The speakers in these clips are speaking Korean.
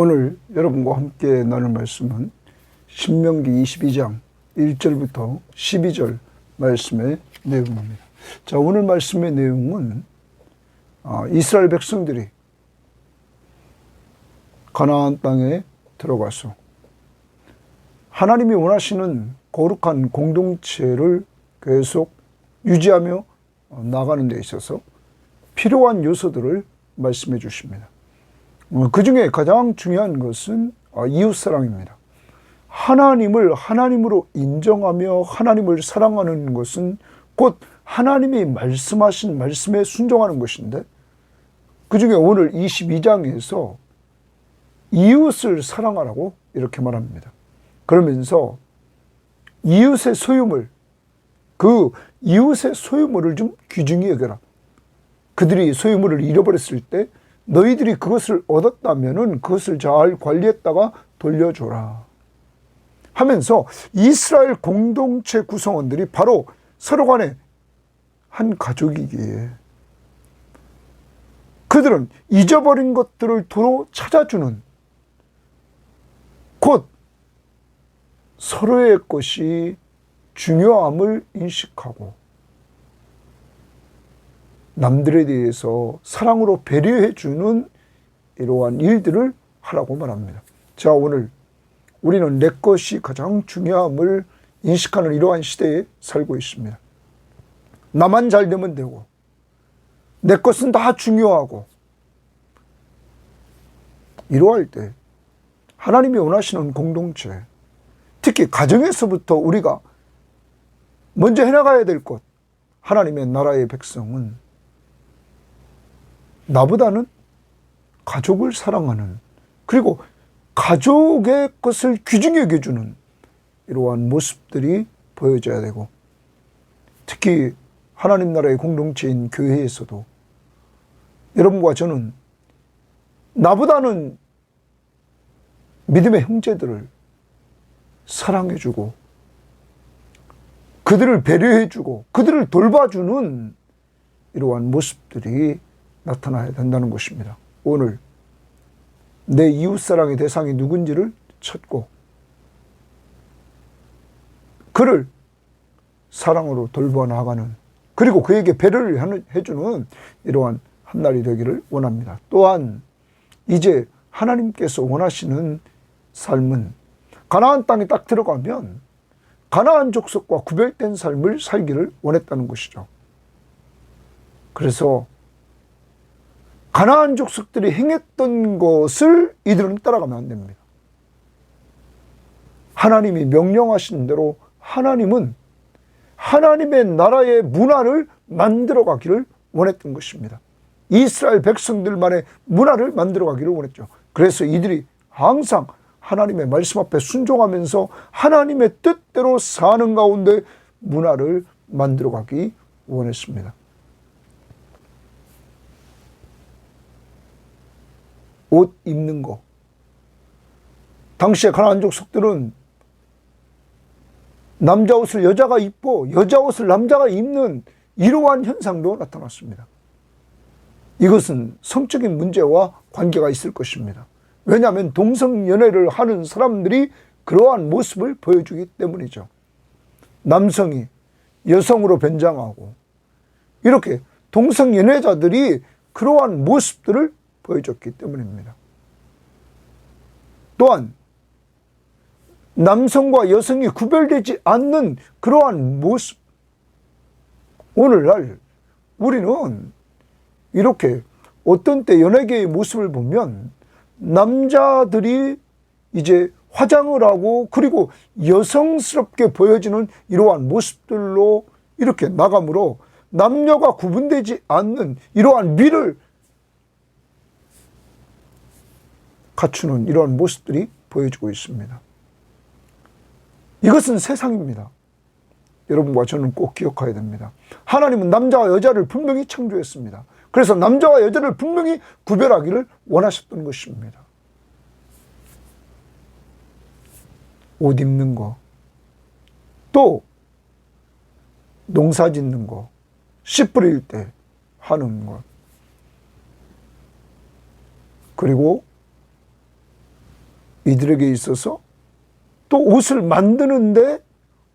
오늘 여러분과 함께 나눌 말씀은 신명기 22장 1절부터 12절 말씀의 내용입니다. 자, 오늘 말씀의 내용은 이스라엘 백성들이 가나안 땅에 들어가서 하나님이 원하시는 거룩한 공동체를 계속 유지하며 나가는 데 있어서 필요한 요소들을 말씀해 주십니다. 그 중에 가장 중요한 것은 이웃사랑입니다. 하나님을 하나님으로 인정하며 하나님을 사랑하는 것은 곧 하나님이 말씀하신 말씀에 순종하는 것인데, 그 중에 오늘 22장에서 이웃을 사랑하라고 이렇게 말합니다. 그러면서 이웃의 소유물, 그 이웃의 소유물을 좀 귀중히 여겨라. 그들이 소유물을 잃어버렸을 때 너희들이 그것을 얻었다면은 그것을 잘 관리했다가 돌려줘라 하면서 이스라엘 공동체 구성원들이 바로 서로 간에 한 가족이기에 그들은 잊어버린 것들을 도로 찾아주는, 곧 서로의 것이 중요함을 인식하고 남들에 대해서 사랑으로 배려해 주는 이러한 일들을 하라고 말합니다. 자, 오늘 우리는 내 것이 가장 중요함을 인식하는 이러한 시대에 살고 있습니다. 나만 잘 되면 되고 내 것은 다 중요하고, 이러할 때 하나님이 원하시는 공동체, 특히 가정에서부터 우리가 먼저 해나가야 될 것, 하나님의 나라의 백성은 나보다는 가족을 사랑하는, 그리고 가족의 것을 귀중히 여겨주는 이러한 모습들이 보여져야 되고, 특히 하나님 나라의 공동체인 교회에서도 여러분과 저는 나보다는 믿음의 형제들을 사랑해주고 그들을 배려해주고 그들을 돌봐주는 이러한 모습들이 나타나야 된다는 것입니다. 오늘 내 이웃사랑의 대상이 누군지를 찾고 그를 사랑으로 돌봐 나가는, 그리고 그에게 배려를 해주는 이러한 한 날이 되기를 원합니다. 또한 이제 하나님께서 원하시는 삶은 가나안 땅에 딱 들어가면 가나안 족속과 구별된 삶을 살기를 원했다는 것이죠. 그래서 가나안 족속들이 행했던 것을 이들은 따라가면 안 됩니다. 하나님이 명령하신 대로 하나님은 하나님의 나라의 문화를 만들어 가기를 원했던 것입니다. 이스라엘 백성들만의 문화를 만들어 가기를 원했죠. 그래서 이들이 항상 하나님의 말씀 앞에 순종하면서 하나님의 뜻대로 사는 가운데 문화를 만들어 가기 원했습니다. 옷 입는 거, 당시에 가나안 족속들은 남자 옷을 여자가 입고 여자 옷을 남자가 입는 이러한 현상도 나타났습니다. 이것은 성적인 문제와 관계가 있을 것입니다. 왜냐하면 동성연애를 하는 사람들이 그러한 모습을 보여주기 때문이죠. 남성이 여성으로 변장하고 이렇게 동성연애자들이 그러한 모습들을 보여줬기 때문입니다. 또한 남성과 여성이 구별되지 않는 그러한 모습, 오늘날 우리는 이렇게 어떤 때 연예계의 모습을 보면 남자들이 이제 화장을 하고 그리고 여성스럽게 보여지는 이러한 모습들로 이렇게 나가므로 남녀가 구분되지 않는 이러한 미를 갖추는 이러한 모습들이 보여지고 있습니다. 이것은 세상입니다. 여러분과 저는 꼭 기억해야 됩니다. 하나님은 남자와 여자를 분명히 창조했습니다. 그래서 남자와 여자를 분명히 구별하기를 원하셨던 것입니다. 옷 입는 거, 또 농사 짓는 거, 씨 뿌릴 때 하는 것, 그리고 이들에게 있어서 또 옷을 만드는데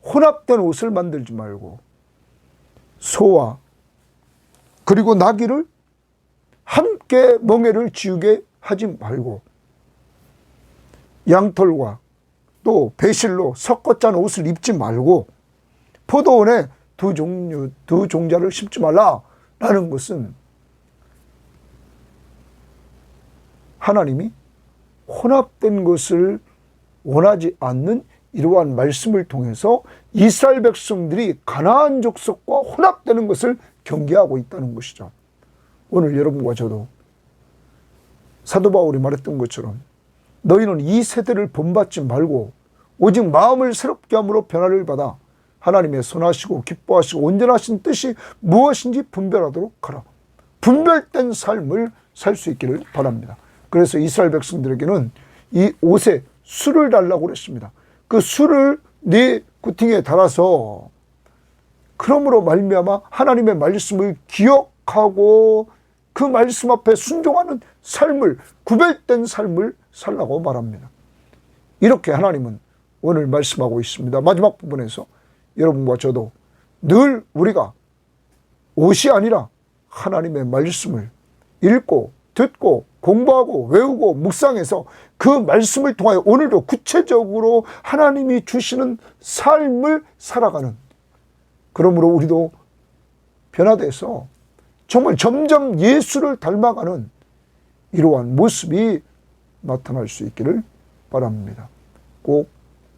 혼합된 옷을 만들지 말고 소와 그리고 나귀를 함께 멍에를 지우게 하지 말고 양털과 또 배실로 섞어 짠 옷을 입지 말고 포도원에 두 종자를 심지 말라라는 것은 하나님이 혼합된 것을 원하지 않는 이러한 말씀을 통해서 이스라엘 백성들이 가나안 족속과 혼합되는 것을 경계하고 있다는 것이죠. 오늘 여러분과 저도 사도 바울이 말했던 것처럼 너희는 이 세대를 본받지 말고 오직 마음을 새롭게 함으로 변화를 받아 하나님의 선하시고 기뻐하시고 온전하신 뜻이 무엇인지 분별하도록 하라. 분별된 삶을 살 수 있기를 바랍니다. 그래서 이스라엘 백성들에게는 이 옷에 술을 달라고 그랬습니다. 그 술을 네 구팅에 달아서 그러므로 말미암아 하나님의 말씀을 기억하고 그 말씀 앞에 순종하는 삶을, 구별된 삶을 살라고 말합니다. 이렇게 하나님은 오늘 말씀하고 있습니다. 마지막 부분에서 여러분과 저도 늘 우리가 옷이 아니라 하나님의 말씀을 읽고 듣고 공부하고 외우고 묵상해서 그 말씀을 통하여 오늘도 구체적으로 하나님이 주시는 삶을 살아가는, 그러므로 우리도 변화돼서 정말 점점 예수를 닮아가는 이러한 모습이 나타날 수 있기를 바랍니다. 꼭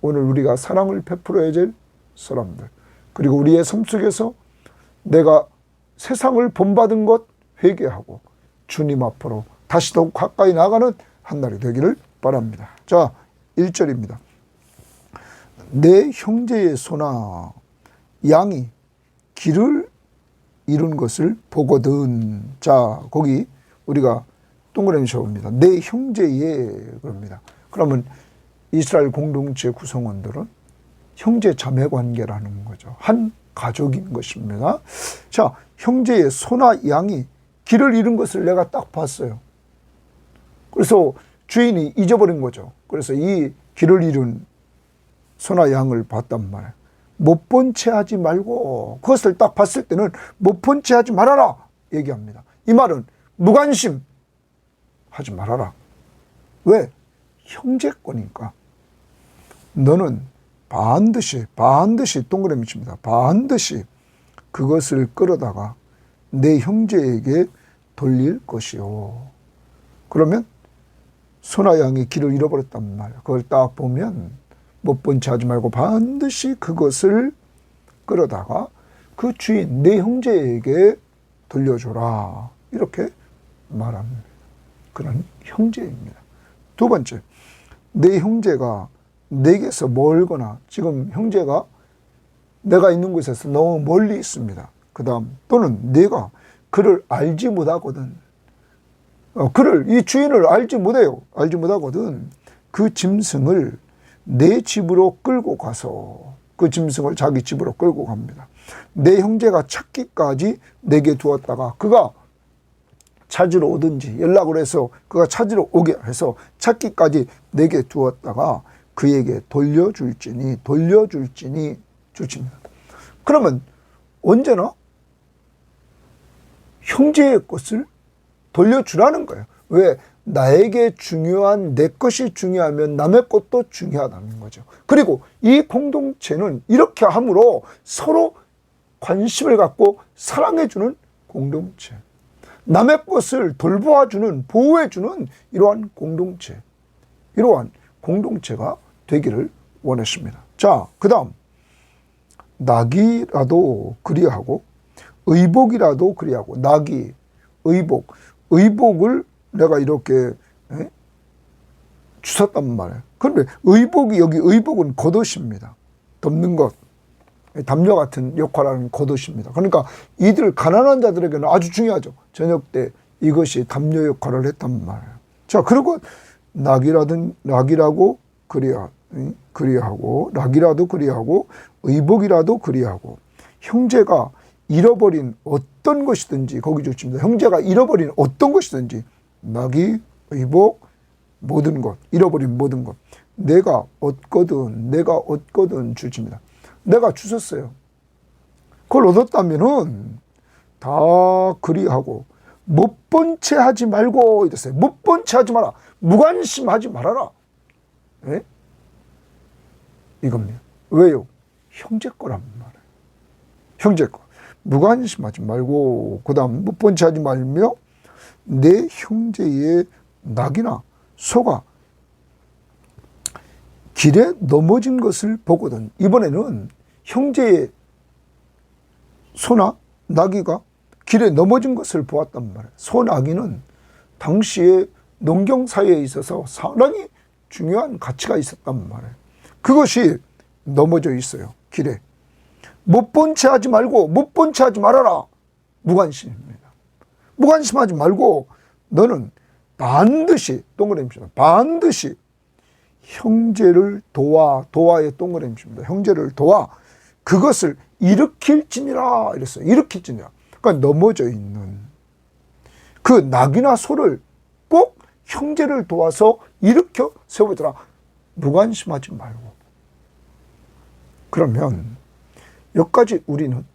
오늘 우리가 사랑을 베풀어야 될 사람들, 그리고 우리의 삶 속에서 내가 세상을 본받은 것 회개하고 주님 앞으로 다시 더욱 가까이 나가는 한 날이 되기를 바랍니다. 자, 1절입니다. 내 형제의 소나 양이 길을 잃은 것을 보거든. 자, 거기 우리가 동그라미 쳐봅니다. 내 형제의 그럽니다. 그러면 이스라엘 공동체 구성원들은 형제 자매 관계라는 거죠. 한 가족인 것입니다. 자, 형제의 소나 양이 길을 잃은 것을 내가 딱 봤어요. 그래서 주인이 잊어버린 거죠. 그래서 이 길을 잃은 소나 양을 봤단 말이에요. 못 본 채 하지 말고, 그것을 딱 봤을 때는 못 본 채 하지 말아라 얘기합니다. 이 말은 무관심 하지 말아라. 왜? 형제 거니까. 너는 반드시 동그라미 칩니다. 반드시 그것을 끌어다가 내 형제에게 돌릴 것이요. 그러면 소나 양이 길을 잃어버렸단 말이에요. 그걸 딱 보면 못 본 채 하지 말고 반드시 그것을 끌어다가 그 주인 내 형제에게 돌려줘라. 이렇게 말합니다. 그런 형제입니다. 두 번째, 내 형제가 내게서 멀거나, 지금 형제가 내가 있는 곳에서 너무 멀리 있습니다. 그 다음, 또는 내가 그를 알지 못하거든. 이 주인을 알지 못해요. 알지 못하거든. 그 짐승을 내 집으로 끌고 가서 그 짐승을 자기 집으로 끌고 갑니다. 내 형제가 찾기까지 내게 두었다가 그가 찾으러 오든지 연락을 해서 그가 찾으러 오게 해서 찾기까지 내게 두었다가 그에게 돌려줄지니 주십니다. 그러면 언제나 형제의 것을 돌려주라는 거예요. 왜? 나에게 중요한 내 것이 중요하면 남의 것도 중요하다는 거죠. 그리고 이 공동체는 이렇게 함으로 서로 관심을 갖고 사랑해주는 공동체, 남의 것을 돌보아주는, 보호해주는 이러한 공동체, 이러한 공동체가 되기를 원했습니다. 자, 그 다음, 낙이라도 그리하고 의복이라도 그리하고, 낙이, 의복을 내가 이렇게 주셨단 말이에요. 그런데 의복이, 여기 의복은 겉옷입니다. 덮는 것, 담요 같은 역할하는 겉옷입니다. 그러니까 이들 가난한 자들에게는 아주 중요하죠. 저녁 때 이것이 담요 역할을 했단 말이에요. 자, 그리고 낙이라고 그리하고, 낙이라도 그리하고, 의복이라도 그리하고, 형제가 잃어버린 어떤 것이든지, 거기 좋습니다. 형제가 잃어버린 어떤 것이든지, 낙이, 의복, 모든 것, 잃어버린 모든 것, 내가 얻거든 주십니다. 내가 주셨어요. 그걸 얻었다면은 다 그리하고 못 본 채 하지 말고 이랬어요. 못 본 채 하지 마라. 무관심하지 말아라. 네? 이겁니다. 왜요? 형제 거란 말이에요. 형제 거. 무관심하지 말고 그 다음 못 본 채 하지 말며 내 형제의 낙이나 소가 길에 넘어진 것을 보거든. 이번에는 형제의 소나 나귀가 길에 넘어진 것을 보았단 말이에요. 소, 나귀는 당시에 농경사회에 있어서 상당히 중요한 가치가 있었단 말이에요. 그것이 넘어져 있어요. 길에. 못 본 채 하지 말고 못 본 채 하지 말아라. 무관심입니다. 무관심하지 말고 너는 반드시 동그라미입니다. 반드시 형제를 도와의 동그라미입니다. 형제를 도와 그것을 일으킬지니라 이랬어요. 일으킬지니라. 그러니까 넘어져 있는 그 낙이나 소를 꼭 형제를 도와서 일으켜 세우더라. 무관심하지 말고. 그러면 여기까지 우리는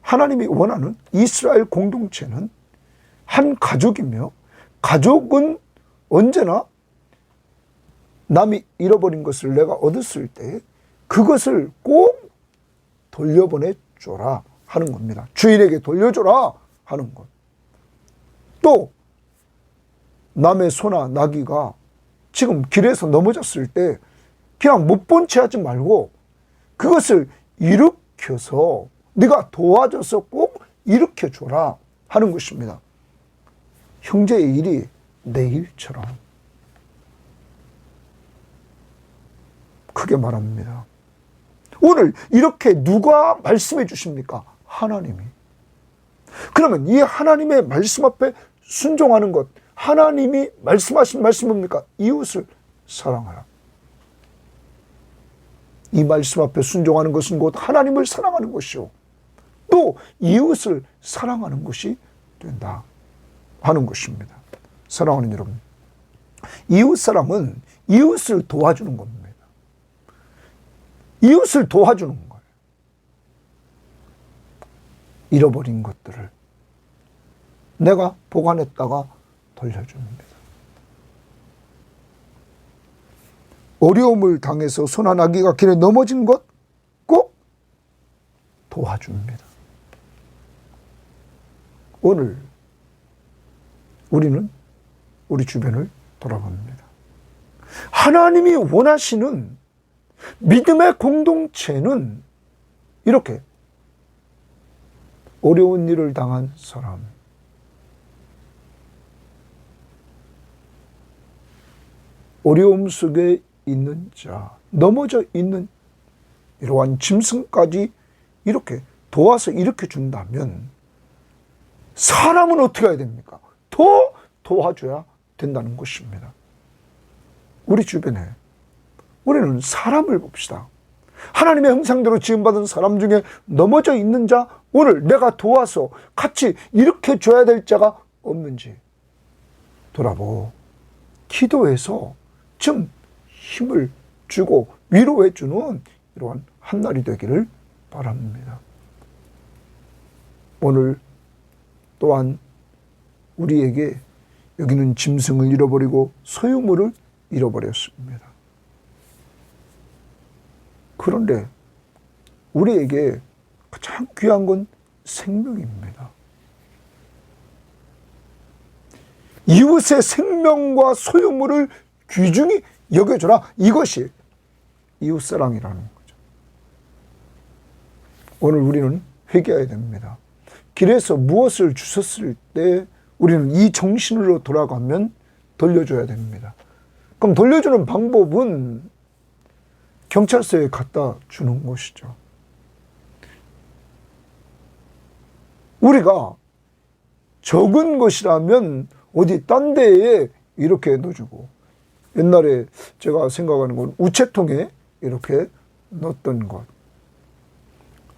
하나님이 원하는 이스라엘 공동체는 한 가족이며 가족은 언제나 남이 잃어버린 것을 내가 얻었을 때 그것을 꼭 돌려보내줘라 하는 겁니다. 주인에게 돌려줘라 하는 것. 또 남의 소나 나귀가 지금 길에서 넘어졌을 때 그냥 못 본 채 하지 말고 그것을 일으켜서 네가 도와줘서 꼭 일으켜줘라 하는 것입니다. 형제의 일이 내 일처럼 크게 말합니다. 오늘 이렇게 누가 말씀해 주십니까? 하나님이. 그러면 이 하나님의 말씀 앞에 순종하는 것, 하나님이 말씀하신 말씀 뭡니까? 이웃을 사랑하라. 이 말씀 앞에 순종하는 것은 곧 하나님을 사랑하는 것이요. 또 이웃을 사랑하는 것이 된다 하는 것입니다. 사랑하는 여러분, 이웃 사랑은 이웃을 도와주는 겁니다. 이웃을 도와주는 거예요. 잃어버린 것들을 내가 보관했다가 돌려줍니다. 어려움을 당해서 소나 나귀가 길에 넘어진 것 꼭 도와줍니다. 오늘 우리는 우리 주변을 돌아봅니다. 하나님이 원하시는 믿음의 공동체는 이렇게 어려운 일을 당한 사람, 어려움 속에 있는 자, 넘어져 있는 이러한 짐승까지 이렇게 도와서 일으켜 준다면 사람은 어떻게 해야 됩니까? 더 도와줘야 된다는 것입니다. 우리 주변에 우리는 사람을 봅시다. 하나님의 형상대로 지음받은 사람 중에 넘어져 있는 자, 오늘 내가 도와서 같이 일으켜 줘야 될 자가 없는지 돌아보고 기도해서 좀 힘을 주고 위로해 주는 이러한 한날이 되기를 바랍니다. 오늘 또한 우리에게 여기는 짐승을 잃어버리고 소유물을 잃어버렸습니다. 그런데 우리에게 가장 귀한 건 생명입니다. 이웃의 생명과 소유물을 귀중히 여겨줘라. 이것이 이웃사랑이라는 거죠. 오늘 우리는 회개해야 됩니다. 길에서 무엇을 주셨을 때 우리는 이 정신으로 돌아가면 돌려줘야 됩니다. 그럼 돌려주는 방법은 경찰서에 갖다 주는 것이죠. 우리가 적은 것이라면 어디 딴 데에 이렇게 넣어주고, 옛날에 제가 생각하는 건 우체통에 이렇게 넣었던 것.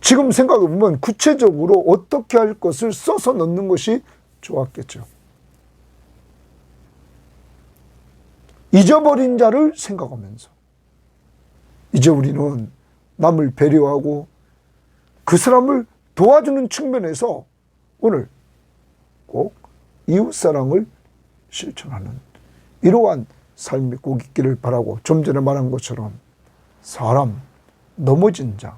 지금 생각해보면 구체적으로 어떻게 할 것을 써서 넣는 것이 좋았겠죠. 잊어버린 자를 생각하면서 이제 우리는 남을 배려하고 그 사람을 도와주는 측면에서 오늘 꼭 이웃사랑을 실천하는 이러한 삶이 꼭 있기를 바라고, 좀 전에 말한 것처럼 사람, 넘어진 자,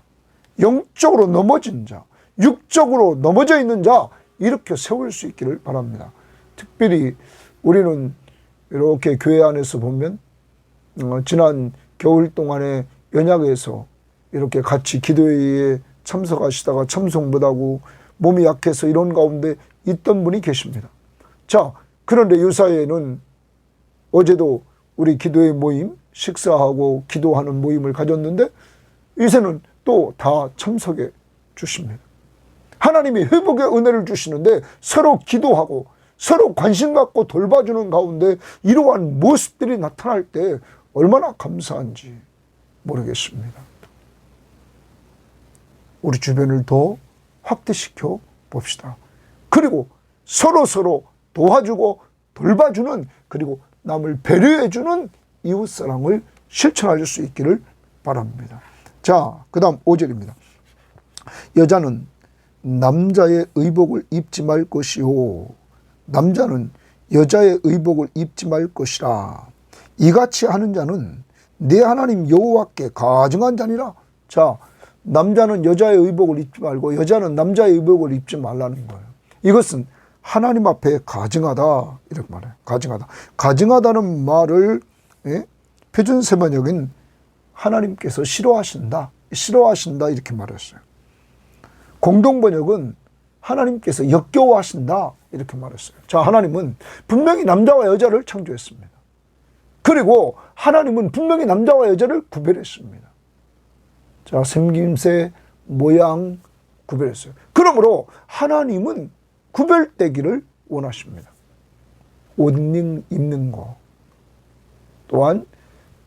영적으로 넘어진 자, 육적으로 넘어져 있는 자, 이렇게 세울 수 있기를 바랍니다. 특별히 우리는 이렇게 교회 안에서 보면 지난 겨울 동안에 연약에서 이렇게 같이 기도회에 참석하시다가 참석 못하고 몸이 약해서 이런 가운데 있던 분이 계십니다. 자, 그런데 이 사이에는 어제도 우리 기도회 모임, 식사하고 기도하는 모임을 가졌는데 이제는 또 다 참석해 주십니다. 하나님이 회복의 은혜를 주시는데 서로 기도하고 서로 관심 갖고 돌봐주는 가운데 이러한 모습들이 나타날 때 얼마나 감사한지 모르겠습니다. 우리 주변을 더 확대시켜 봅시다. 그리고 서로 도와주고 돌봐주는, 그리고 남을 배려해주는 이웃사랑을 실천할 수 있기를 바랍니다. 자, 그 다음 5절입니다. 여자는 남자의 의복을 입지 말 것이요, 남자는 여자의 의복을 입지 말 것이라. 이같이 하는 자는 내 하나님 여호와께 가증한 자니라. 자, 남자는 여자의 의복을 입지 말고 여자는 남자의 의복을 입지 말라는 거예요. 이것은 하나님 앞에 가증하다, 이렇게 말해요. 가증하다. 가증하다는 말을 표준세 번역은 하나님께서 싫어하신다 이렇게 말했어요. 공동번역은 하나님께서 역겨워하신다 이렇게 말했어요. 자, 하나님은 분명히 남자와 여자를 창조했습니다. 그리고 하나님은 분명히 남자와 여자를 구별했습니다. 자, 생김새, 모양 구별했어요. 그러므로 하나님은 구별되기를 원하십니다. 옷 입는 거, 또한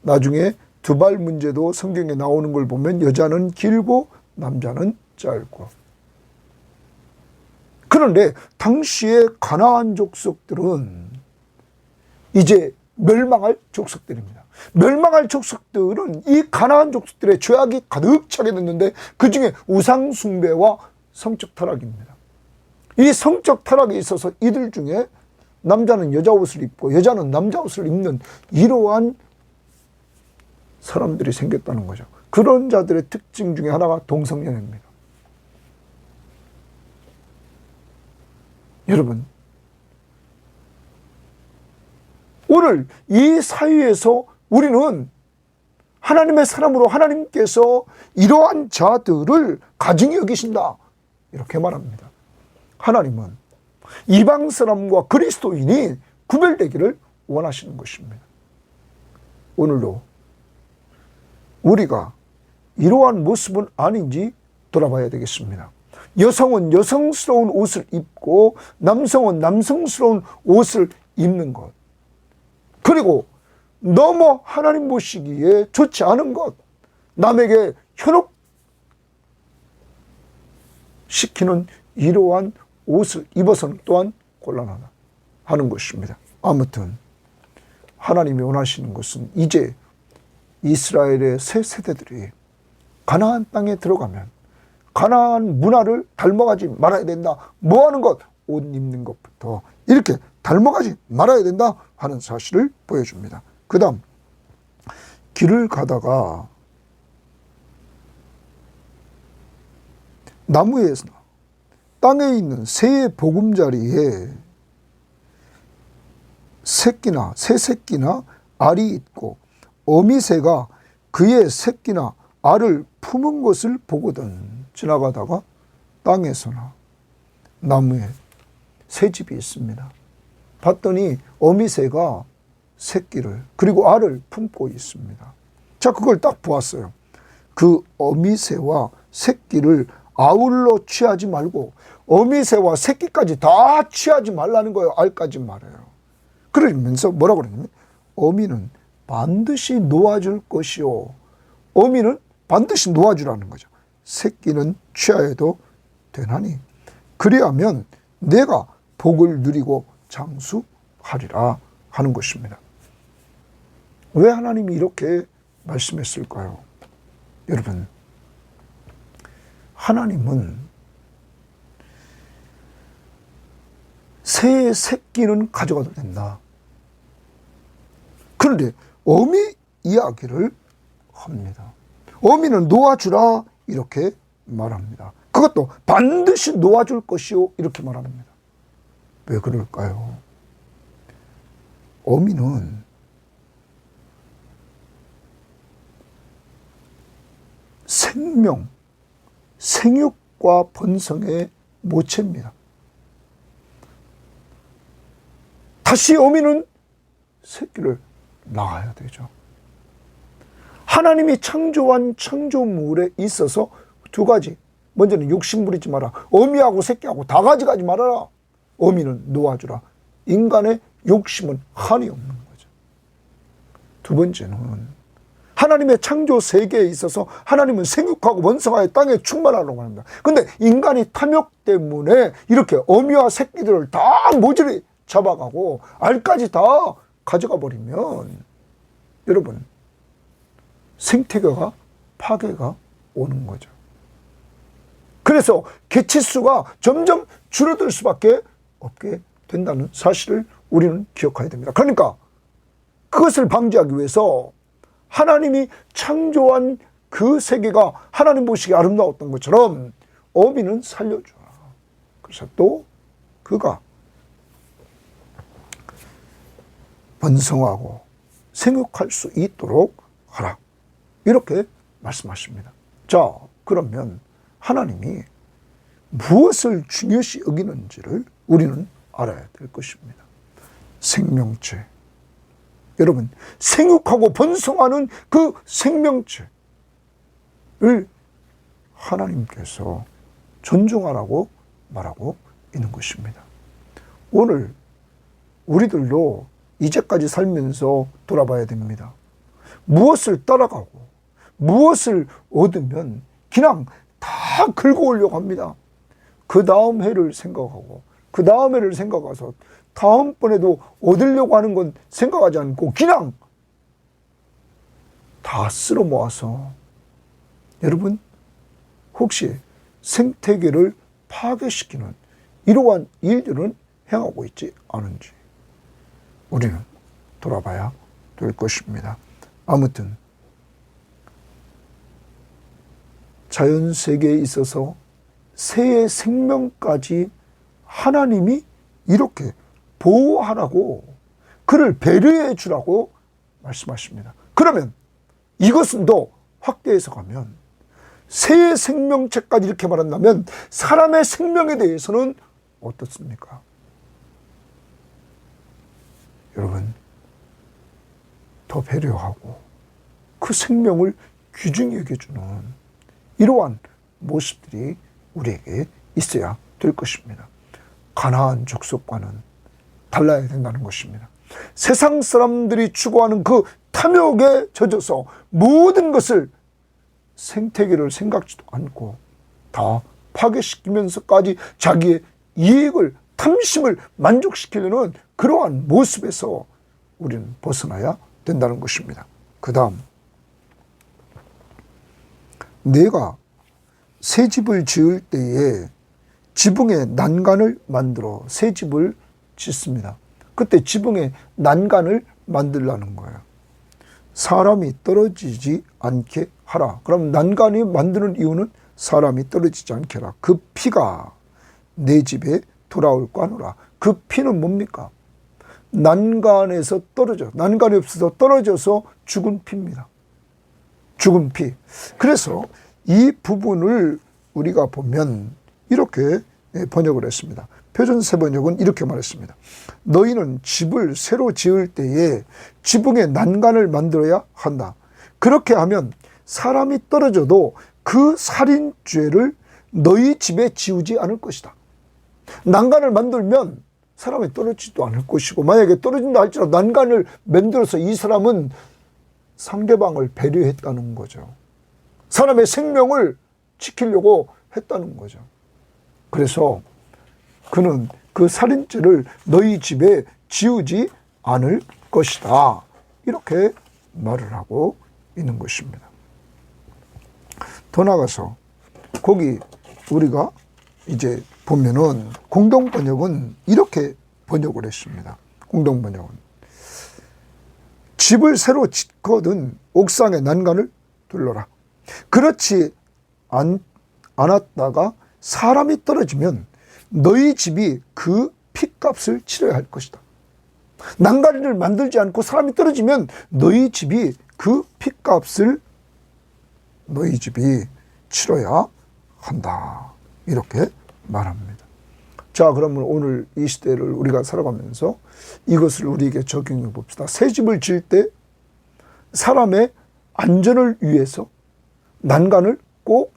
나중에 두발 문제도 성경에 나오는 걸 보면 여자는 길고 남자는 짧고. 그런데 당시의 가나안 족속들은 이제 멸망할 족속들입니다. 멸망할 족속들은 이 가나안 족속들의 죄악이 가득 차게 됐는데 그 중에 우상 숭배와 성적 타락입니다. 이 성적 타락에 있어서 이들 중에 남자는 여자 옷을 입고 여자는 남자 옷을 입는 이러한 사람들이 생겼다는 거죠. 그런 자들의 특징 중에 하나가 동성연애입니다. 여러분, 오늘 이 사회에서 우리는 하나님의 사람으로 하나님께서 이러한 자들을 가증히 여기신다 이렇게 말합니다. 하나님은 이방 사람과 그리스도인이 구별되기를 원하시는 것입니다. 오늘도 우리가 이러한 모습은 아닌지 돌아봐야 되겠습니다. 여성은 여성스러운 옷을 입고 남성은 남성스러운 옷을 입는 것, 그리고 너무 하나님 보시기에 좋지 않은 것, 남에게 현혹시키는 이러한 옷을 입어서는 또한 곤란하다 하는 것입니다. 아무튼 하나님이 원하시는 것은 이제 이스라엘의 새 세대들이 가나안 땅에 들어가면 가나안 문화를 닮아가지 말아야 된다. 뭐 하는 것? 옷 입는 것부터 이렇게 닮아가지 말아야 된다 하는 사실을 보여줍니다. 그 다음, 길을 가다가 나무에서 땅에 있는 새의 보금자리에 새 새끼나 알이 있고 어미새가 그의 새끼나 알을 품은 것을 보거든. 지나가다가 땅에서나 나무에 새집이 있습니다. 봤더니 어미새가 새끼를 그리고 알을 품고 있습니다. 자, 그걸 딱 보았어요. 그 어미새와 새끼를 아울러 취하지 말고 어미새와 새끼까지 다 취하지 말라는 거예요. 알까지 말해요. 그러면서 뭐라고 그러냐면 어미는 반드시 놓아줄 것이요. 어미는 반드시 놓아주라는 거죠. 새끼는 취하여도 되나니 그리하면 내가 복을 누리고 장수하리라 하는 것입니다. 왜 하나님이 이렇게 말씀했을까요? 여러분, 하나님은 새의 새끼는 가져가도 된다. 그런데 어미 이야기를 합니다. 어미는 놓아주라 이렇게 말합니다. 그것도 반드시 놓아줄 것이요 이렇게 말합니다. 왜 그럴까요? 어미는 생명, 생육과 번성의 모체입니다. 다시 어미는 새끼를 낳아야 되죠. 하나님이 창조한 창조물에 있어서 두 가지. 먼저는 욕심 부리지 마라. 어미하고 새끼하고 다 가져가지 말아라. 어미는 놓아주라. 인간의 욕심은 한이 없는 거죠. 두 번째는 하나님의 창조 세계에 있어서 하나님은 생육하고 번성하여 땅에 충만하라고 합니다. 그런데 인간이 탐욕 때문에 이렇게 어미와 새끼들을 다 모조리 잡아가고 알까지 다 가져가 버리면 여러분 생태계가 파괴가 오는 거죠. 그래서 개체수가 점점 줄어들 수밖에 없게 된다는 사실을 우리는 기억해야 됩니다. 그러니까 그것을 방지하기 위해서 하나님이 창조한 그 세계가 하나님 보시기에 아름다웠던 것처럼 어미는 살려주라. 그래서 또 그가 번성하고 생육할 수 있도록 하라. 이렇게 말씀하십니다. 자, 그러면 하나님이 무엇을 중요시 여기는지를 우리는 알아야 될 것입니다. 생명체. 여러분, 생육하고 번성하는 그 생명체를 하나님께서 존중하라고 말하고 있는 것입니다. 오늘 우리들도 이제까지 살면서 돌아봐야 됩니다. 무엇을 따라가고 무엇을 얻으면 그냥 다 긁어오려고 합니다. 그 다음 해를 생각하고 그 다음 해를 생각해서 다음번에도 얻으려고 하는 건 생각하지 않고 그냥 다 쓸어 모아서 여러분 혹시 생태계를 파괴시키는 이러한 일들은 행하고 있지 않은지 우리는 돌아봐야 될 것입니다. 아무튼 자연세계에 있어서 새의 생명까지 하나님이 이렇게 보호하라고 그를 배려해 주라고 말씀하십니다. 그러면 이것은 더 확대해서 가면 새의 생명체까지 이렇게 말한다면 사람의 생명에 대해서는 어떻습니까? 여러분, 더 배려하고 그 생명을 귀중히 여겨주는 이러한 모습들이 우리에게 있어야 될 것입니다. 가나안 족속과는 달라야 된다는 것입니다. 세상 사람들이 추구하는 그 탐욕에 젖어서 모든 것을 생태계를 생각지도 않고 다 파괴시키면서까지 자기의 이익을 탐심을 만족시키려는 그러한 모습에서 우리는 벗어나야 된다는 것입니다. 그 다음 내가 새 집을 지을 때에 지붕에 난간을 만들어 새 집을 짓습니다. 그때 지붕에 난간을 만들라는 거예요. 사람이 떨어지지 않게 하라. 그럼 난간이 만드는 이유는 사람이 떨어지지 않게 하라. 그 피가 내 집에 돌아올 거 하노라. 그 피는 뭡니까? 난간에서 난간이 없어서 떨어져서 죽은 피입니다. 죽은 피. 그래서 이 부분을 우리가 보면 이렇게 번역을 했습니다. 표준세 번역은 이렇게 말했습니다. 너희는 집을 새로 지을 때에 지붕에 난간을 만들어야 한다. 그렇게 하면 사람이 떨어져도 그 살인죄를 너희 집에 지우지 않을 것이다. 난간을 만들면 사람이 떨어지지도 않을 것이고 만약에 떨어진다 할지라도 난간을 만들어서 이 사람은 상대방을 배려했다는 거죠. 사람의 생명을 지키려고 했다는 거죠. 그래서 그는 그 살인죄를 너희 집에 지우지 않을 것이다. 이렇게 말을 하고 있는 것입니다. 더 나아가서 거기 우리가 이제 보면은 공동 번역은 이렇게 번역을 했습니다. 공동 번역은 집을 새로 짓거든 옥상의 난간을 둘러라. 그렇지 않았다가 사람이 떨어지면 너희 집이 그 핏값을 치러야 할 것이다. 난간을 만들지 않고 사람이 떨어지면 너희 집이 그 핏값을 너희 집이 치러야 한다. 이렇게 말합니다. 자, 그러면 오늘 이 시대를 우리가 살아가면서 이것을 우리에게 적용해 봅시다. 새 집을 지을 때 사람의 안전을 위해서 난간을 꼭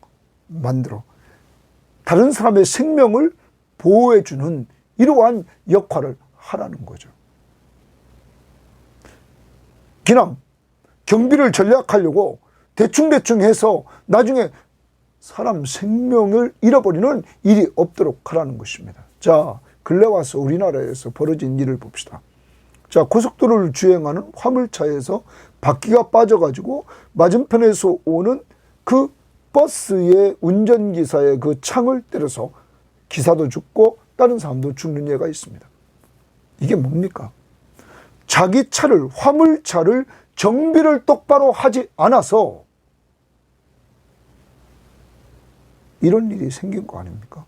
만들어 다른 사람의 생명을 보호해주는 이러한 역할을 하라는 거죠. 그냥 경비를 전략하려고 대충 해서 나중에 사람 생명을 잃어버리는 일이 없도록 하라는 것입니다. 자, 근래 와서 우리나라에서 벌어진 일을 봅시다. 자, 고속도로를 주행하는 화물차에서 바퀴가 빠져가지고 맞은편에서 오는 그 버스의 운전기사의 그 창을 때려서 기사도 죽고 다른 사람도 죽는 예가 있습니다. 이게 뭡니까? 자기 차를, 화물차를 정비를 똑바로 하지 않아서 이런 일이 생긴 거 아닙니까?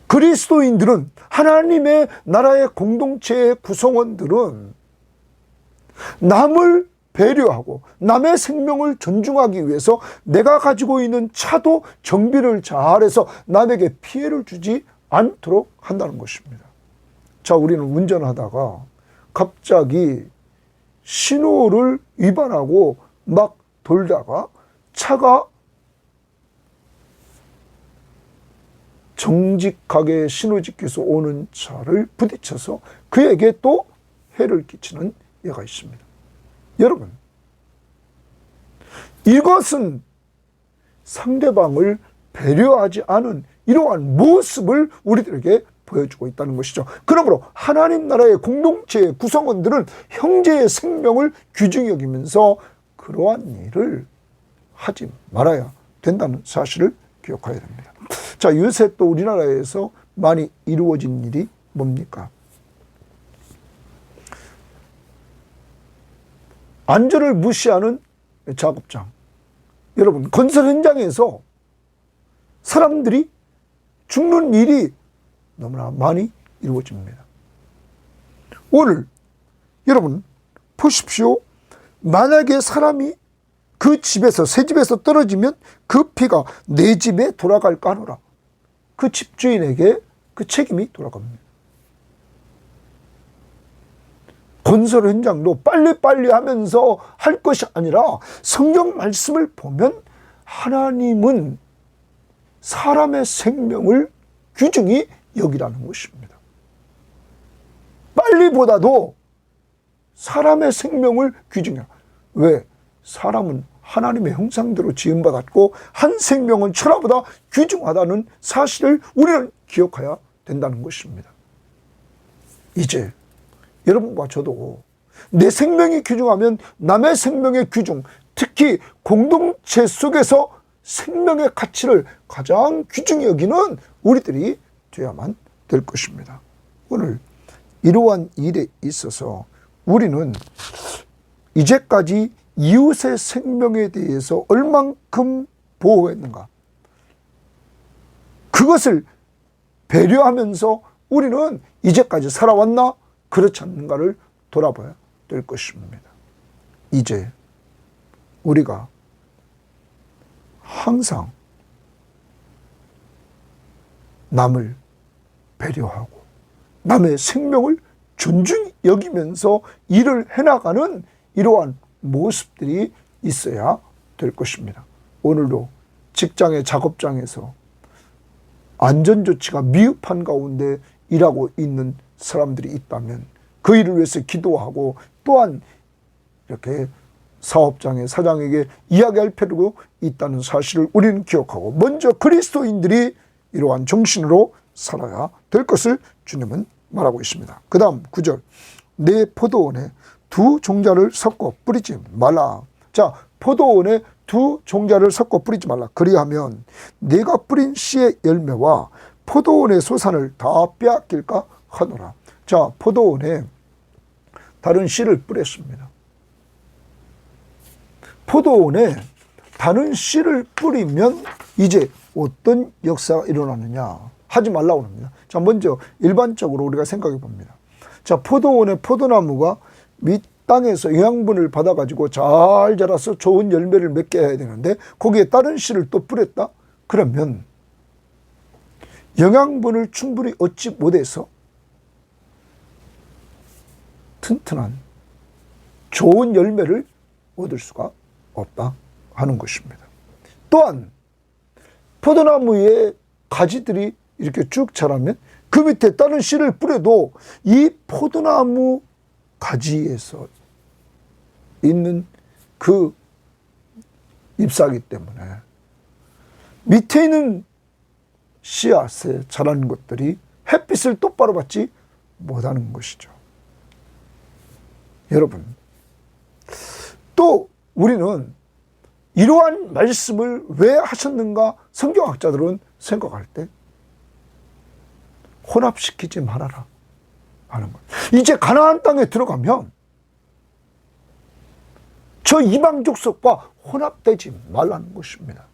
그리스도인들은, 하나님의 나라의 공동체의 구성원들은 남을 배려하고 남의 생명을 존중하기 위해서 내가 가지고 있는 차도 정비를 잘해서 남에게 피해를 주지 않도록 한다는 것입니다. 자, 우리는 운전하다가 갑자기 신호를 위반하고 막 돌다가 차가 정직하게 신호 지켜서 오는 차를 부딪혀서 그에게 또 해를 끼치는 예가 있습니다. 여러분, 이것은 상대방을 배려하지 않은 이러한 모습을 우리들에게 보여주고 있다는 것이죠. 그러므로 하나님 나라의 공동체의 구성원들은 형제의 생명을 귀중히 여기면서 그러한 일을 하지 말아야 된다는 사실을 기억해야 됩니다. 자, 요새 또 우리나라에서 많이 이루어진 일이 뭡니까? 안전을 무시하는 작업장. 여러분, 건설 현장에서 사람들이 죽는 일이 너무나 많이 이루어집니다. 오늘 여러분 보십시오. 만약에 사람이 그 집에서, 새 집에서 떨어지면 그 피가 내 집에 돌아갈까 하노라. 그 집주인에게 그 책임이 돌아갑니다. 건설 현장도 빨리빨리 하면서 할 것이 아니라 성경 말씀을 보면 하나님은 사람의 생명을 귀중히 여기라는 것입니다. 빨리보다도 사람의 생명을 귀중히. 왜? 사람은 하나님의 형상대로 지음받았고 한 생명은 천하보다 귀중하다는 사실을 우리는 기억해야 된다는 것입니다. 이제 여러분과 저도 내 생명이 귀중하면 남의 생명의 귀중, 특히 공동체 속에서 생명의 가치를 가장 귀중히 여기는 우리들이 되어야만 될 것입니다. 오늘 이러한 일에 있어서 우리는 이제까지 이웃의 생명에 대해서 얼만큼 보호했는가? 그것을 배려하면서 우리는 이제까지 살아왔나? 그렇지 않는가를 돌아봐야 될 것입니다. 이제 우리가 항상 남을 배려하고 남의 생명을 존중히 여기면서 일을 해나가는 이러한 모습들이 있어야 될 것입니다. 오늘도 직장의 작업장에서 안전조치가 미흡한 가운데 일하고 있는 사람들이 있다면 그 일을 위해서 기도하고 또한 이렇게 사업장의 사장에게 이야기할 필요가 있다는 사실을 우리는 기억하고 먼저 그리스도인들이 이러한 정신으로 살아야 될 것을 주님은 말하고 있습니다. 그 다음 9절, 내 포도원에 두 종자를 섞어 뿌리지 말라. 자, 포도원에 두 종자를 섞어 뿌리지 말라. 그리하면 내가 뿌린 씨의 열매와 포도원의 소산을 다 빼앗길까 하노라. 자, 포도원에 다른 씨를 뿌렸습니다. 포도원에 다른 씨를 뿌리면 이제 어떤 역사가 일어나느냐. 하지 말라고 합니다. 자, 먼저 일반적으로 우리가 생각해 봅니다. 자, 포도원의 포도나무가 밑 땅에서 영양분을 받아가지고 잘 자라서 좋은 열매를 맺게 해야 되는데 거기에 다른 씨를 또 뿌렸다? 그러면 영양분을 충분히 얻지 못해서 튼튼한 좋은 열매를 얻을 수가 없다 하는 것입니다. 또한 포도나무의 가지들이 이렇게 쭉 자라면 그 밑에 다른 씨를 뿌려도 이 포도나무 가지에서 있는 그 잎사귀 때문에 밑에 있는 씨앗에 자라는 것들이 햇빛을 똑바로 받지 못하는 것이죠. 여러분, 또 우리는 이러한 말씀을 왜 하셨는가 성경학자들은 생각할 때 혼합시키지 말아라 하는 것. 이제 가나안 땅에 들어가면 저 이방 족속과 혼합되지 말라는 것입니다.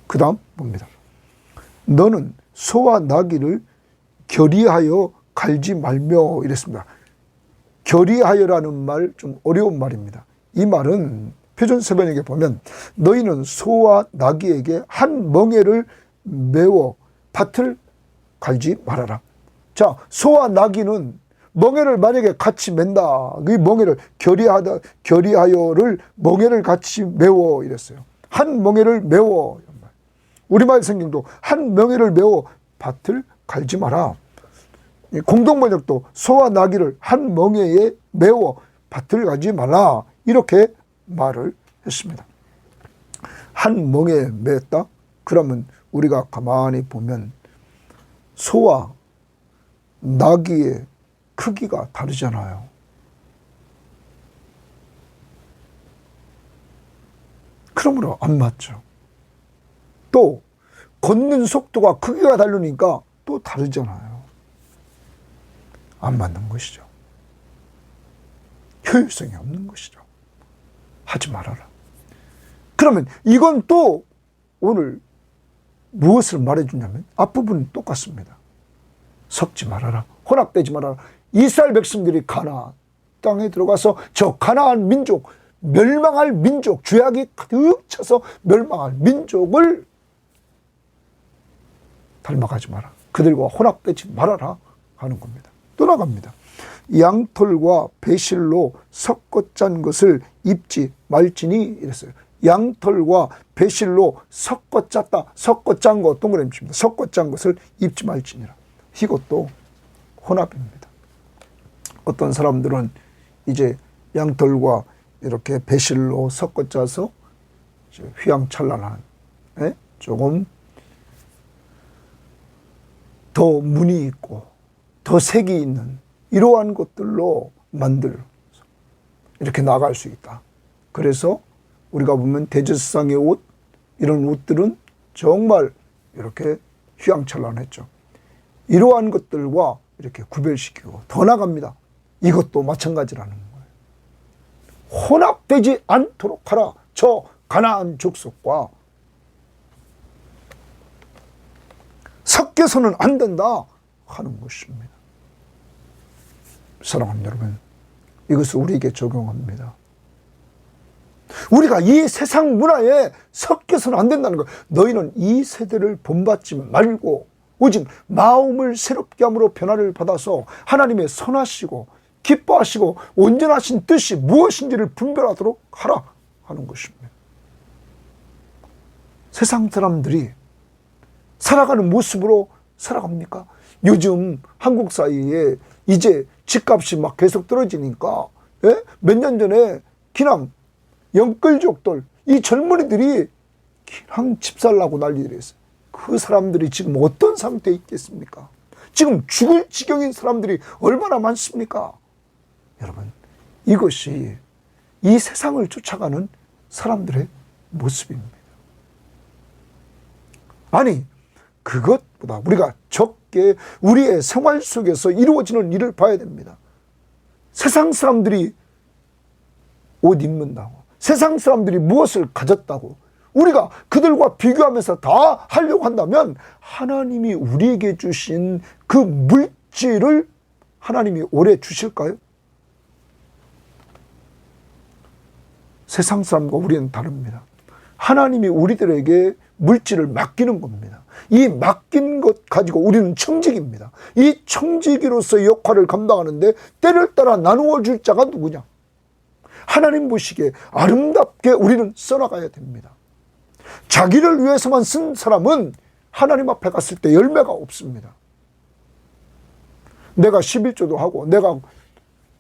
그 다음 봅니다. 너는 소와 나귀를 결의하여 갈지 말며 이랬습니다. 결의하여라는 말 좀 어려운 말입니다. 이 말은 표준세번역에 보면 너희는 소와 나귀에게 한 멍에를 메워 밭을 갈지 말아라. 자, 소와 나귀는 멍에를 만약에 같이 맨다. 이 멍에를 결의하여를 멍에를 같이 메워 이랬어요. 한 멍에를 메워. 우리말 성경도 한 멍에를 메워 밭을 갈지 마라. 공동번역도 소와 나귀를 한 멍에에 메워 밭을 가지 말라. 이렇게 말을 했습니다. 한 멍에에 메었다? 그러면 우리가 가만히 보면 소와 나귀의 크기가 다르잖아요. 그러므로 안 맞죠. 또 걷는 속도가 크기가 다르니까 또 다르잖아요. 안 맞는 것이죠. 효율성이 없는 것이죠. 하지 말아라. 그러면 이건 또 오늘 무엇을 말해주냐면 앞부분은 똑같습니다. 섞지 말아라. 혼합되지 말아라. 이스라엘 백성들이 가나안 땅에 들어가서 저 가나안 민족, 멸망할 민족, 죄악이 가득 차서 멸망할 민족을 닮아가지 마라. 그들과 혼합되지 말아라 하는 겁니다. 또 나갑니다. 양털과 배실로 섞어 짠 것을 입지 말지니 이랬어요. 양털과 배실로 섞어 짰다. 섞어 짠 거 동그라미 칩니다. 섞어 짠 것을 입지 말지니라. 이것도 혼합입니다. 어떤 사람들은 이제 양털과 이렇게 배실로 섞어 짜서 휘황찬란한 조금 더 무늬 있고 더 색이 있는 이러한 것들로 만들어서 이렇게 나갈 수 있다. 그래서 우리가 보면 대제사장의 옷, 이런 옷들은 정말 이렇게 휘황찬란했죠. 이러한 것들과 이렇게 구별시키고 더 나갑니다. 이것도 마찬가지라는 거예요. 혼합되지 않도록 하라. 저 가나안 족속과 섞여서는 안 된다 하는 것입니다. 사랑하는 여러분, 이것을 우리에게 적용합니다. 우리가 이 세상 문화에 섞여서는 안 된다는 거예요. 너희는 이 세대를 본받지 말고 오직 마음을 새롭게 함으로 변화를 받아서 하나님의 선하시고 기뻐하시고 온전하신 뜻이 무엇인지를 분별하도록 하라 하는 것입니다. 세상 사람들이 살아가는 모습으로 살아갑니까? 요즘 한국 사이에 이제 집값이 막 계속 떨어지니까 몇 년 전에 그냥 영끌족들, 이 젊은이들이 그냥 집 살라고 난리를 했어요. 그 사람들이 지금 어떤 상태에 있겠습니까? 지금 죽을 지경인 사람들이 얼마나 많습니까? 여러분, 이것이 이 세상을 쫓아가는 사람들의 모습입니다. 아니, 그것보다 우리가 적게 우리의 생활 속에서 이루어지는 일을 봐야 됩니다. 세상 사람들이 옷 입는다고, 세상 사람들이 무엇을 가졌다고 우리가 그들과 비교하면서 다 하려고 한다면 하나님이 우리에게 주신 그 물질을 하나님이 오래 주실까요? 세상 사람과 우리는 다릅니다. 하나님이 우리들에게 물질을 맡기는 겁니다. 이 맡긴 것 가지고 우리는 청지기입니다. 이 청지기로서의 역할을 감당하는데 때를 따라 나누어 줄 자가 누구냐? 하나님 보시기에 아름답게 우리는 써나가야 됩니다. 자기를 위해서만 쓴 사람은 하나님 앞에 갔을 때 열매가 없습니다. 내가 11조도 하고 내가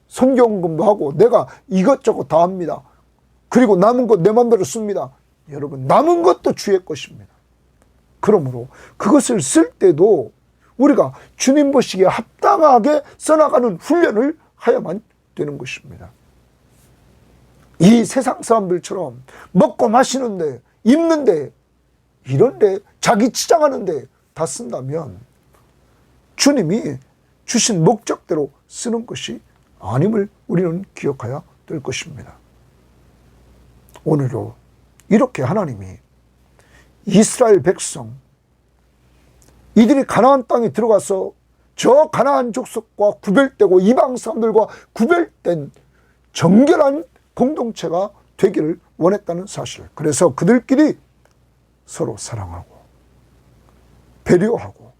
성경금도 하고 내가 이것저것 다 합니다. 그리고 남은 것 내 맘대로 씁니다. 여러분, 남은 것도 주의 것입니다. 그러므로 그것을 쓸 때도 우리가 주님 보시기에 합당하게 써나가는 훈련을 하야만 되는 것입니다. 이 세상 사람들처럼 먹고 마시는데, 입는데, 이런데, 자기 치장하는데 다 쓴다면 주님이 주신 목적대로 쓰는 것이 아님을 우리는 기억해야 될 것입니다. 오늘도 이렇게 하나님이 이스라엘 백성, 이들이 가나안 땅에 들어가서 저 가나안 족속과 구별되고 이방 사람들과 구별된 정결한 공동체가 되기를 원했다는 사실. 그래서 그들끼리 서로 사랑하고 배려하고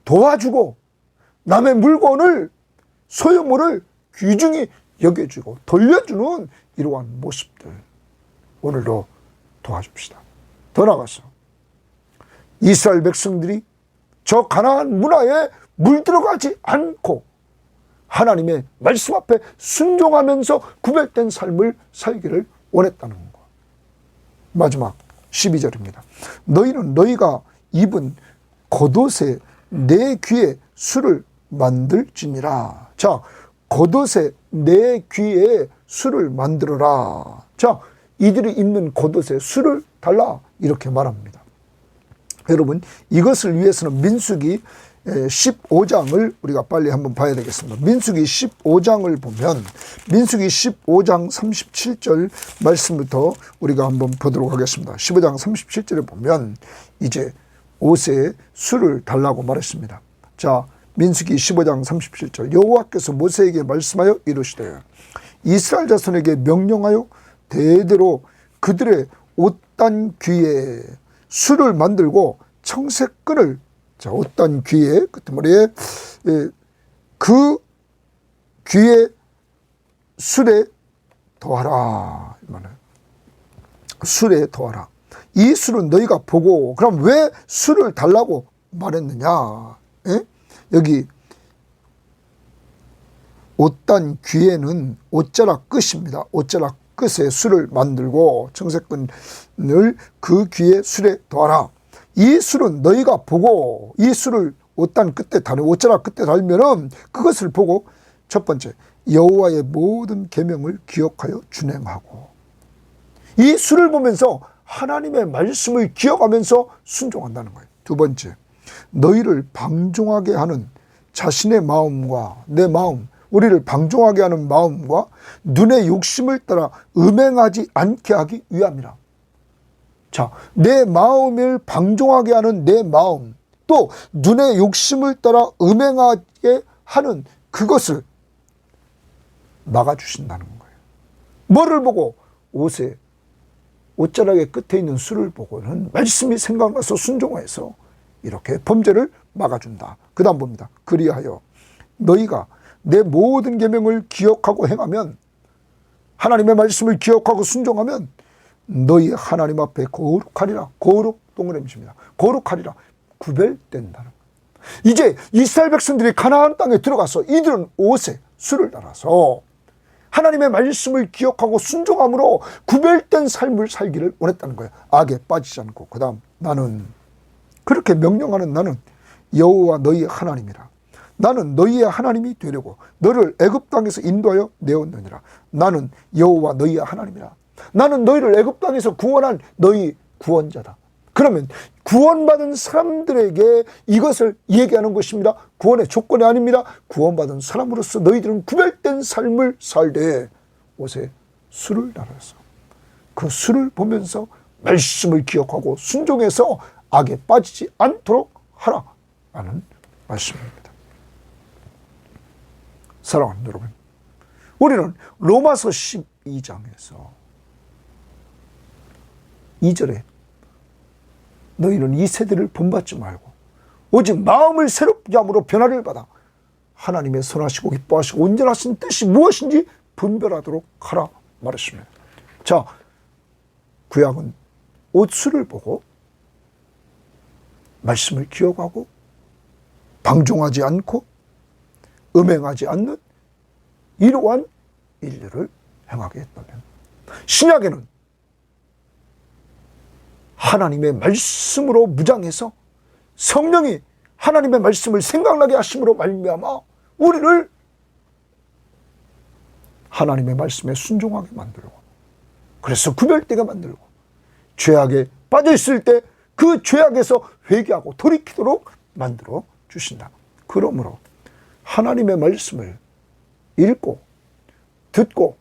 도와주고 남의 물건을, 소유물을 귀중히 여겨주고 돌려주는 이러한 모습들 오늘도 도와줍시다. 더 나아가서 이스라엘 백성들이 저 가나안 문화에 물들어가지 않고 하나님의 말씀 앞에 순종하면서 구별된 삶을 살기를 원했다는 것. 마지막 12절입니다. 너희는 너희가 입은 겉옷에 내 귀에 술을 만들지니라. 자, 겉옷에 내 귀에 술을 만들어라. 자, 이들이 입는 겉옷에 술을 달라 이렇게 말합니다. 여러분, 이것을 위해서는 민수기 15장을 우리가 빨리 한번 봐야 되겠습니다. 민수기 15장을 보면 민수기 15장 37절 말씀부터 우리가 한번 보도록 하겠습니다. 15장 37절에 보면 이제 옷에 술을 달라고 말했습니다. 자, 민수기 15장 37절 여호와께서 모세에게 말씀하여 이르시되 이스라엘 자손에게 명령하여 대대로 그들의 옷단 귀에 술을 만들고 청색끈을, 자, 옷단 귀에 끝머리에 그 귀에 술에 더하라. 술에 더하라. 이 술은 너희가 보고, 그럼 왜 술을 달라고 말했느냐? 에? 여기 옷단 귀에는 옷자락 끝입니다. 옷자락 끝에 술을 만들고 청색끈을 그 귀에 술에 더하라. 이 술은 너희가 보고, 이 술을 옷단 끝에 달면, 옷자락 끝에 달면은 그것을 보고 첫 번째 여호와의 모든 계명을 기억하여 준행하고, 이 술을 보면서 하나님의 말씀을 기억하면서 순종한다는 거예요. 두 번째, 너희를 방종하게 하는 자신의 마음과 내 마음, 우리를 방종하게 하는 마음과 눈의 욕심을 따라 음행하지 않게 하기 위함이라. 자, 내 마음을 방종하게 하는 내 마음, 또 눈의 욕심을 따라 음행하게 하는 그것을 막아주신다는 거예요. 뭐를 보고? 옷에, 옷자락의 끝에 있는 술을 보고는 말씀이 생각나서 순종해서 이렇게 범죄를 막아준다. 그 다음 봅니다. 그리하여 너희가 내 모든 계명을 기억하고 행하면, 하나님의 말씀을 기억하고 순종하면 너희 하나님 앞에 거룩하리라. 거룩 동그라미입니다. 거룩하리라. 구별된다는 거예요. 이제 이스라엘 백성들이 가나안 땅에 들어가서 이들은 옷에 술을 달아서 하나님의 말씀을 기억하고 순종함으로 구별된 삶을 살기를 원했다는 거예요. 악에 빠지지 않고. 그 다음, 나는, 그렇게 명령하는 나는 여호와 너희 하나님이라. 나는 너희의 하나님이 되려고 너를 애굽 땅에서 인도하여 내었느니라. 나는 여호와 너희의 하나님이라. 나는 너희를 애굽 땅에서 구원한 너희 구원자다. 그러면 구원받은 사람들에게 이것을 얘기하는 것입니다. 구원의 조건이 아닙니다. 구원받은 사람으로서 너희들은 구별된 삶을 살되 옷에 술을 달아서 그 술을 보면서 말씀을 기억하고 순종해서 악에 빠지지 않도록 하라라는 말씀입니다. 사랑하는 여러분, 우리는 로마서 12장에서 2절에 너희는 이 세대를 본받지 말고 오직 마음을 새롭게 함으로 변화를 받아 하나님의 선하시고 기뻐하시고 온전하신 뜻이 무엇인지 분별하도록 하라 말했습니다. 자, 구약은 옷수를 보고 말씀을 기억하고 방종하지 않고 음행하지 않는 이러한 일들을 행하게 했다면, 신약에는 하나님의 말씀으로 무장해서 성령이 하나님의 말씀을 생각나게 하심으로 말미암아 우리를 하나님의 말씀에 순종하게 만들고, 그래서 구별되게 만들고, 죄악에 빠져있을 때 그 죄악에서 회개하고 돌이키도록 만들어 주신다. 그러므로 하나님의 말씀을 읽고 듣고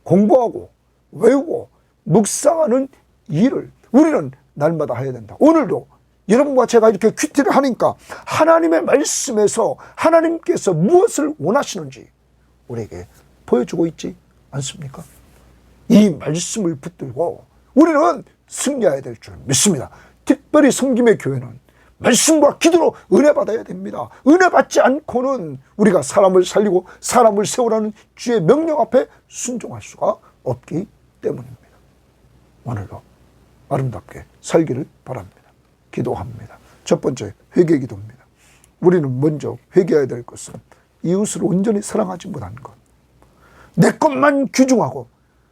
공부하고 외우고 묵상하는 일을 우리는 날마다 해야 된다. 오늘도 여러분과 제가 이렇게 큐티를 하니까 하나님의 말씀에서 하나님께서 무엇을 원하시는지 우리에게 보여주고 있지 않습니까? 이 말씀을 붙들고 우리는 승리해야 될 줄 믿습니다. 특별히 섬김의 교회는 말씀과 기도로 은혜 받아야 됩니다. 은혜 받지 않고는 우리가 사람을 살리고 사람을 세우라는 주의 명령 앞에 순종할 수가 없기 때문입니다. 오늘도 아름답게 살기를 바랍니다. 기도합니다. 첫 번째, 회개 기도입니다. 우리는 먼저 회개해야 될 것은 이웃을 온전히 사랑하지 못한 것, 내 것만 귀중하고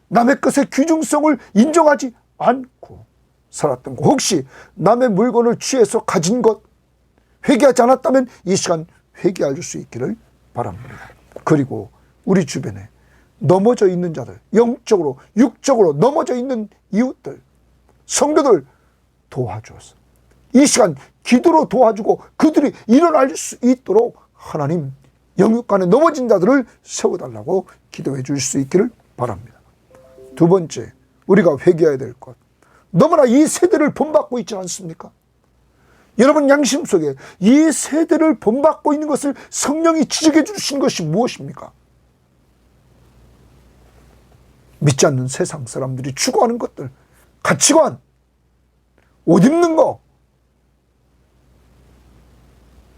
남의 것의 귀중성을 인정하지 않고 살았던 것, 혹시 남의 물건을 취해서 가진 것 회개하지 않았다면 이 시간 회개할 수 있기를 바랍니다. 그리고 우리 주변에 넘어져 있는 자들, 영적으로 육적으로 넘어져 있는 이웃들, 성도들 도와줘서 이 시간 기도로 도와주고 그들이 일어날 수 있도록 하나님 영육간에 넘어진 자들을 세워달라고 기도해 줄 수 있기를 바랍니다. 두 번째, 우리가 회개해야 될 것, 너무나 이 세대를 본받고 있지 않습니까? 여러분 양심 속에 이 세대를 본받고 있는 것을 성령이 지적해 주신 것이 무엇입니까? 믿지 않는 세상 사람들이 추구하는 것들, 가치관, 옷 입는 거,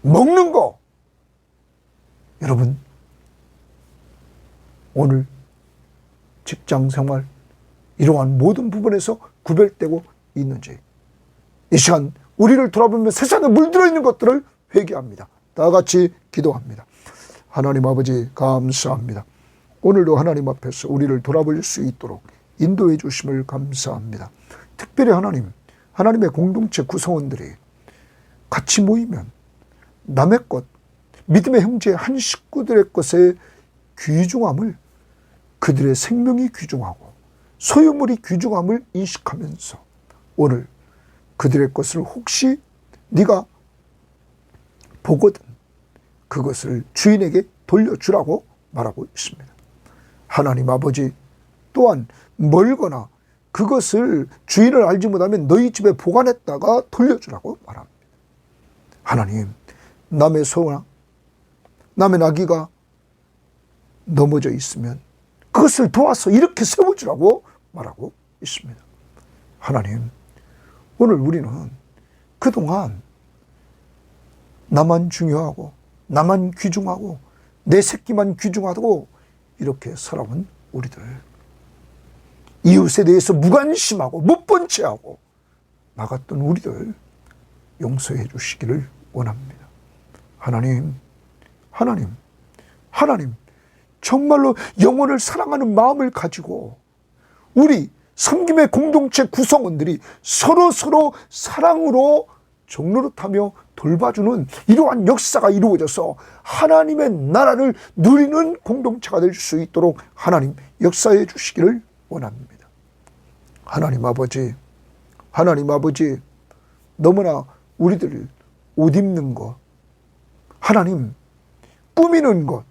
먹는 거. 여러분, 오늘 직장생활 이러한 모든 부분에서 구별되고 있는지 이 시간 우리를 돌아보며 세상에 물들어 있는 것들을 회개합니다. 다 같이 기도합니다. 하나님 아버지 감사합니다. 오늘도 하나님 앞에서 우리를 돌아볼 수 있도록 인도해 주심을 감사합니다. 특별히 하나님의 공동체 구성원들이 같이 모이면 남의 것, 믿음의 형제 한 식구들의 것의 귀중함을, 그들의 생명이 귀중하고 소유물이 귀중함을 인식하면서 오늘 그들의 것을 혹시 네가 보거든 그것을 주인에게 돌려주라고 말하고 있습니다. 하나님 아버지, 또한 멀거나 그것을 주인을 알지 못하면 너희 집에 보관했다가 돌려주라고 말합니다. 하나님, 남의 소나 남의 나귀가 넘어져 있으면 그것을 도와서 이렇게 세워주라고 말하고 있습니다. 하나님, 오늘 우리는 그동안 나만 중요하고 나만 귀중하고 내 새끼만 귀중하다고 이렇게 살아온 우리들, 이웃에 대해서 무관심하고 못 본 채하고 나갔던 우리들 용서해 주시기를 원합니다. 하나님, 정말로 영혼을 사랑하는 마음을 가지고 우리 섬김의 공동체 구성원들이 서로 사랑으로 종로릇하며 돌봐주는 이러한 역사가 이루어져서 하나님의 나라를 누리는 공동체가 될 수 있도록 하나님 역사해 주시기를 원합니다. 하나님 아버지, 너무나 우리들 옷 입는 것, 하나님 꾸미는 것,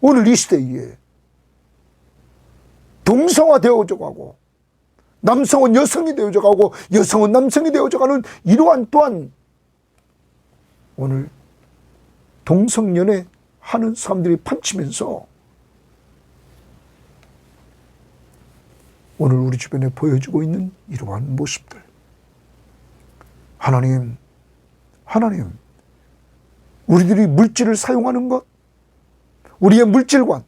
오늘 이 시대에 동성화되어져 가고 남성은 여성이 되어져 가고 여성은 남성이 되어져 가는 이러한 또한 오늘 동성연애 하는 사람들이 판치면서 오늘 우리 주변에 보여주고 있는 이러한 모습들, 하나님, 우리들이 물질을 사용하는 것, 우리의 물질관,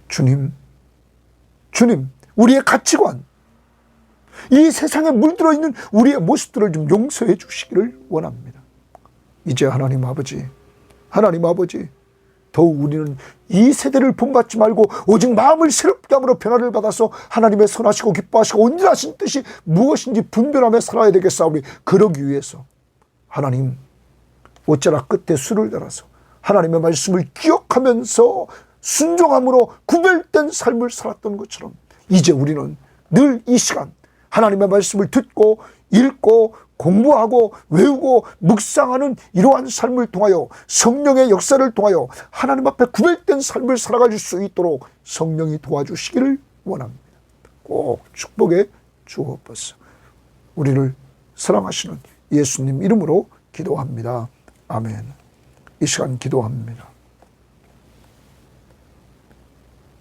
주님, 우리의 가치관, 이 세상에 물들어 있는 우리의 모습들을 좀 용서해 주시기를 원합니다. 이제 하나님 아버지, 더욱 우리는 이 세대를 본받지 말고 오직 마음을 새롭게 함으로 변화를 받아서 하나님의 선하시고 기뻐하시고 온전하신 뜻이 무엇인지 분별하며 살아야 되겠사오니, 그러기 위해서 하나님 어쩌나 끝에 수를 달아서 하나님의 말씀을 기억하면서 순종함으로 구별된 삶을 살았던 것처럼 이제 우리는 늘 이 시간 하나님의 말씀을 듣고 읽고 공부하고 외우고 묵상하는 이러한 삶을 통하여 성령의 역사를 통하여 하나님 앞에 구별된 삶을 살아갈 수 있도록 성령이 도와주시기를 원합니다. 꼭 축복해 주옵소서. 우리를 사랑하시는 예수님 이름으로 기도합니다. 아멘. 이 시간 기도합니다.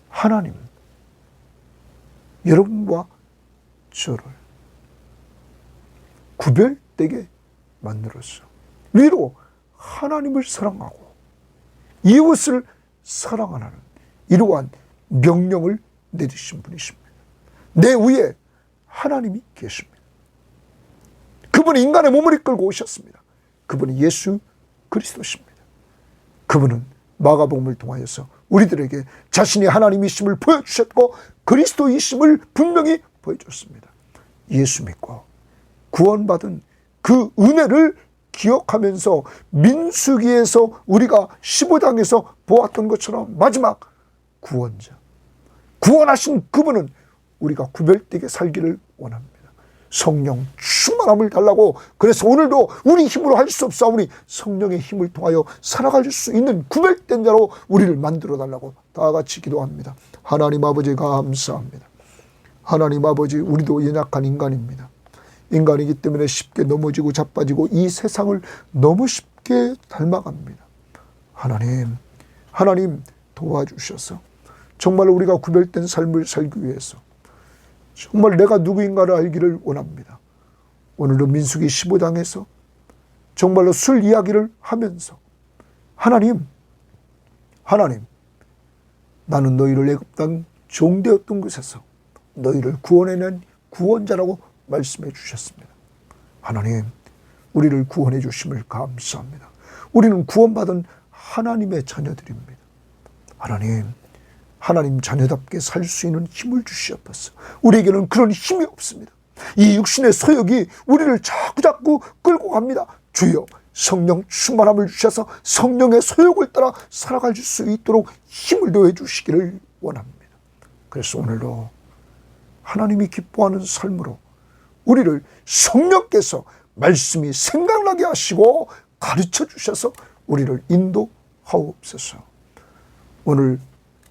하나님, 여러분과 저를 구별되게 만들어서 위로 하나님을 사랑하고 이웃을 사랑하는 이러한 명령을 내리신 분이십니다. 내 위에 하나님이 계십니다. 그분이 인간의 몸을 이끌고 오셨습니다. 그분이 예수 그리스도십니다. 그분은 마가복음을 통하여서 우리들에게 자신이 하나님이심을 보여주셨고 그리스도이심을 분명히 보여줬습니다. 예수 믿고 구원받은 그 은혜를 기억하면서 민수기에서 우리가 15장에서 보았던 것처럼 마지막 구원자, 구원하신 그분은 우리가 구별되게 살기를 원합니다. 성령 충만함을 달라고, 그래서 오늘도 우리 힘으로 할 수 없사오니 성령의 힘을 통하여 살아갈 수 있는 구별된 자로 우리를 만들어 달라고 다 같이 기도합니다. 하나님 아버지 감사합니다. 하나님 아버지, 우리도 연약한 인간입니다. 인간이기 때문에 쉽게 넘어지고 자빠지고 이 세상을 너무 쉽게 닮아갑니다. 하나님 도와주셔서 정말 우리가 구별된 삶을 살기 위해서 정말 내가 누구인가를 알기를 원합니다. 오늘도 민수기 15장에서 정말로 술 이야기를 하면서 하나님, 나는 너희를 애굽 땅 종되었던 곳에서 너희를 구원해낸 구원자라고 말씀해 주셨습니다. 하나님, 우리를 구원해 주심을 감사합니다. 우리는 구원받은 하나님의 자녀들입니다. 하나님 자녀답게 살 수 있는 힘을 주시옵소서. 우리에게는 그런 힘이 없습니다. 이 육신의 소욕이 우리를 자꾸 끌고 갑니다. 주여, 성령 충만함을 주셔서 성령의 소욕을 따라 살아갈 수 있도록 힘을 더해 주시기를 원합니다. 그래서 오늘도 하나님이 기뻐하는 삶으로 우리를 성령께서 말씀이 생각나게 하시고 가르쳐 주셔서 우리를 인도하옵소서. 오늘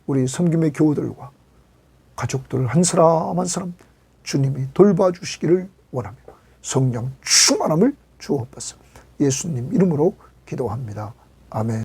우리 섬김의 교우들과 가족들 한 사람 한 사람 주님이 돌봐주시기를 원합니다. 성령 충만함을 주옵소서. 예수님 이름으로 기도합니다. 아멘.